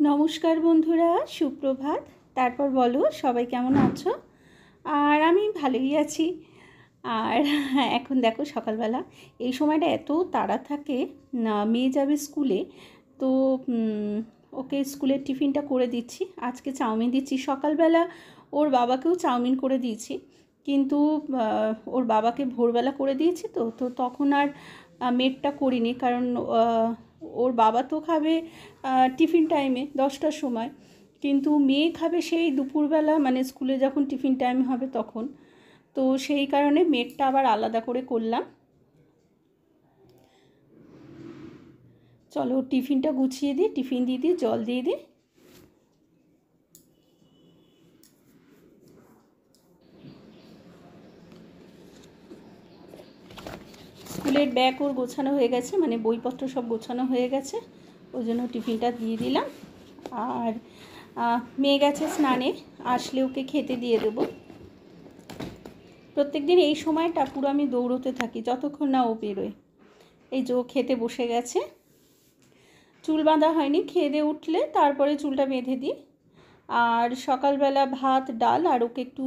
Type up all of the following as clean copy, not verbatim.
নমস্কার বন্ধুরা, সুপ্রভাত। তারপর বলো সবাই কেমন আছো? আর আমি ভালোই আছি। আর এখন দেখো সকালবেলা এই সময়টা এত তাড়া থাকে না, মেয়ে যাবে স্কুলে, তো ওকে স্কুলের টিফিনটা করে দিচ্ছি। আজকে চাউমিন দিচ্ছি, সকালবেলা ওর বাবাকেও চাউমিন করে দিয়েছি, কিন্তু ওর বাবাকে ভোরবেলা করে দিয়েছি, তো তো তখন আর মেয়েরটা করিনি, কারণ ওর বাবা তো খাবে টিফিন টাইমে 10টার সময়, কিন্তু মেয়ে খাবে সেই দুপুরবেলা, মানে স্কুলে যখন টিফিন টাইম হবে তখন। তো সেই কারণে মেয়েরটা আবার আলাদা করে করলাম। চলো টিফিনটা গুছিয়ে দিই, টিফিন দিয়ে দিই, জল দিয়ে দিই। স্কুলের ব্যাগ ওর গোছানো হয়ে গেছে, মানে বইপত্র সব গোছানো হয়ে গেছে, ওই জন্য টিফিনটা দিয়ে দিলাম। আর মেয়ে গেছে স্নানে, আসলে ওকে খেতে দিয়ে দেবো। প্রত্যেক দিন এই সময়টা পুরো আমি দৌড়তে থাকি যতক্ষণ না ও বেরোয়। এই যে ও খেতে বসে গেছে, চুল বাঁধা হয়নি, খেয়ে দিয়ে উঠলে তারপরে চুলটা বেঁধে দিই। আর সকালবেলা ভাত ডাল আর ওকে একটু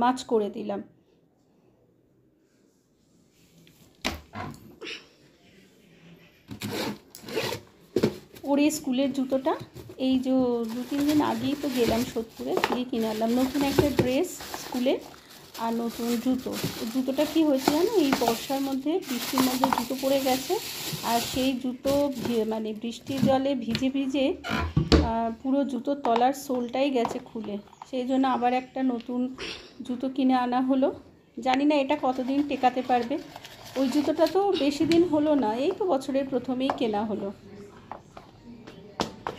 মাছ করে দিলাম। ওর এই স্কুলের জুতোটা, এই যে 2-3 দিন আগেই তো গেলাম সোদপুরে, গিয়ে কিনে আনলাম নতুন একটা ড্রেস স্কুলে আর নতুন জুতোটা কি হয়েছে জানো, এই বর্ষার মধ্যে বৃষ্টির মধ্যে জুতো পরে গেছে, আর সেই জুতো মানে বৃষ্টির জলে ভিজে ভিজে পুরো জুতোর তলার সোলটাই গেছে খুলে। সেই জন্য আবার একটা নতুন জুতো কিনে আনা হলো। জানি না এটা কতদিন টেকাতে পারবে। ওই জুতোটা তো বেশি দিন হলো না, এই তো বছরের প্রথমেই কেনা হলো।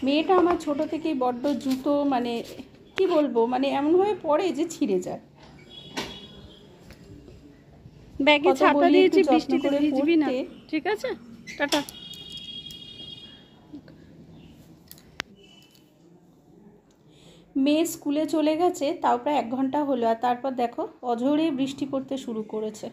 মেয়েটা আমার ছোটো থেকেই বড্ড জুতো, মানে কি বলবো, মানে এমনভাবে পরে যে ছিঁড়ে যায়। ব্যাগে ছাতা দিয়েছি, বৃষ্টিতে ভিজবি না, ঠিক আছে? টাটা। মেয়ে স্কুলে চলে গেছে, তাও প্রায় 1 ঘন্টা হলো, আর তারপর দেখো অঝোরে বৃষ্টি পড়তে শুরু করেছে।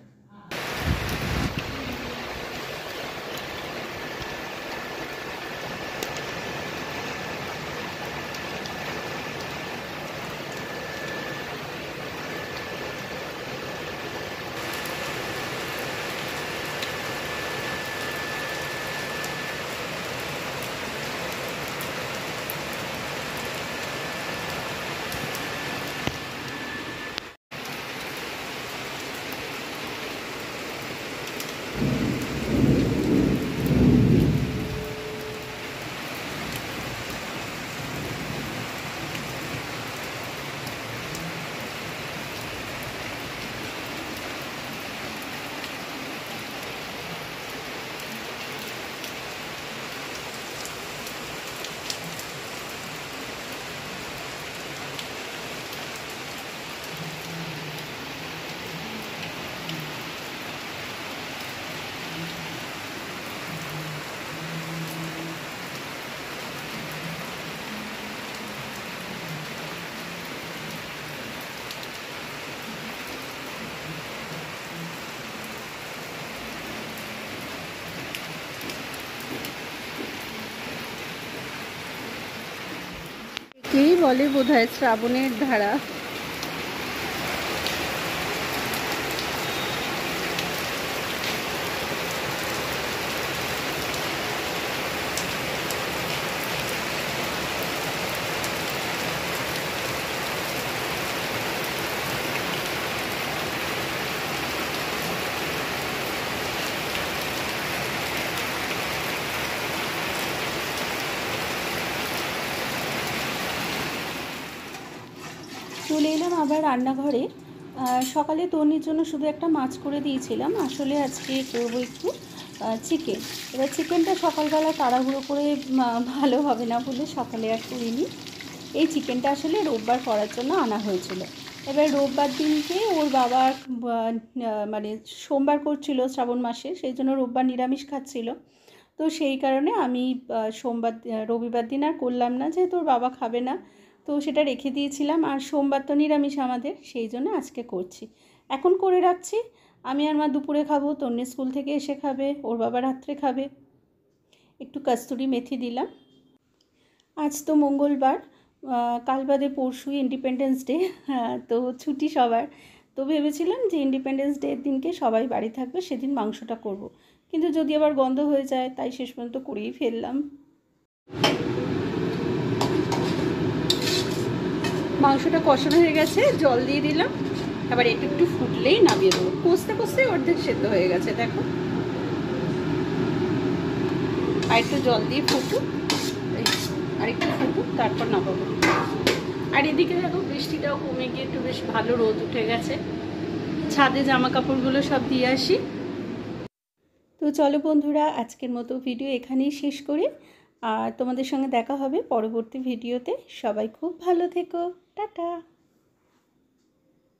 কেই বলে বোধহয় শ্রাবণের ধারা। চলে এলাম আবার রান্নাঘরে। সকালে তন্নির জন্য শুধু একটা মাছ করে দিয়েছিলাম, আসলে আজকে করবো একটু চিকেন। এবার চিকেনটা সকালবেলা তাড়াহুড়ো করে ভালো হবে না বলে সকালে আর করিনি। এই চিকেনটা আসলে রোববার করার জন্য আনা হয়েছিল। এবার রোববার দিনকে ওর বাবা মানে সোমবার করছিল শ্রাবণ মাসে, সেই জন্য রোববার নিরামিষ খাচ্ছিল। তো সেই কারণে আমি রবিবার দিন আর করলাম না, যেহেতু ওর বাবা খাবে না, তো সেটা রেখে দিয়েছিলাম। আর সোমবার তো নিরামিষ আমাদের, সেই জন্য আজকে করছি। এখন করে রাখছি, আমি আর মা দুপুরে খাবো, তন্নি স্কুল থেকে এসে খাবে, ওর বাবা রাত্রে খাবে। একটু কস্তুরি মেথি দিলাম। আর আজ তো মঙ্গলবার, কাল বাদে পরশু ইন্ডিপেন্ডেন্স ডে, তো ছুটি সবার। তো ভেবেছিলাম যে ইন্ডিপেন্ডেন্স ডের দিনকে সবাই বাড়ি থাকবে, সেদিন মাংসটা করব। কিন্তু যদি আবার গন্ধ হয়ে যায়, তাই শেষ পর্যন্ত করেই ফেললাম। মাংসটা কষানো হয়ে গেছে, জল দিয়ে দিলাম। এবার একটু একটু ফুটলেই নামিয়ে দেবো। কষতে কষতে অর্ধেক সেদ্ধ হয়ে গেছে, দেখো। আর একটু জল দিয়ে ফুটুক, আর একটু ফুটুক, তারপর নামাবো। আর এদিকে দেখো বৃষ্টিটাও কমে গিয়ে একটু বেশ ভালো রোদ উঠে গেছে। ছাদে জামা কাপড়গুলো সব দিয়ে আসি। তো চলো বন্ধুরা, আজকের মতো ভিডিও এখানেই শেষ করি। আর তোমাদের সঙ্গে দেখা হবে পরবর্তী ভিডিওতে। সবাই খুব ভালো থেকো, টাটা।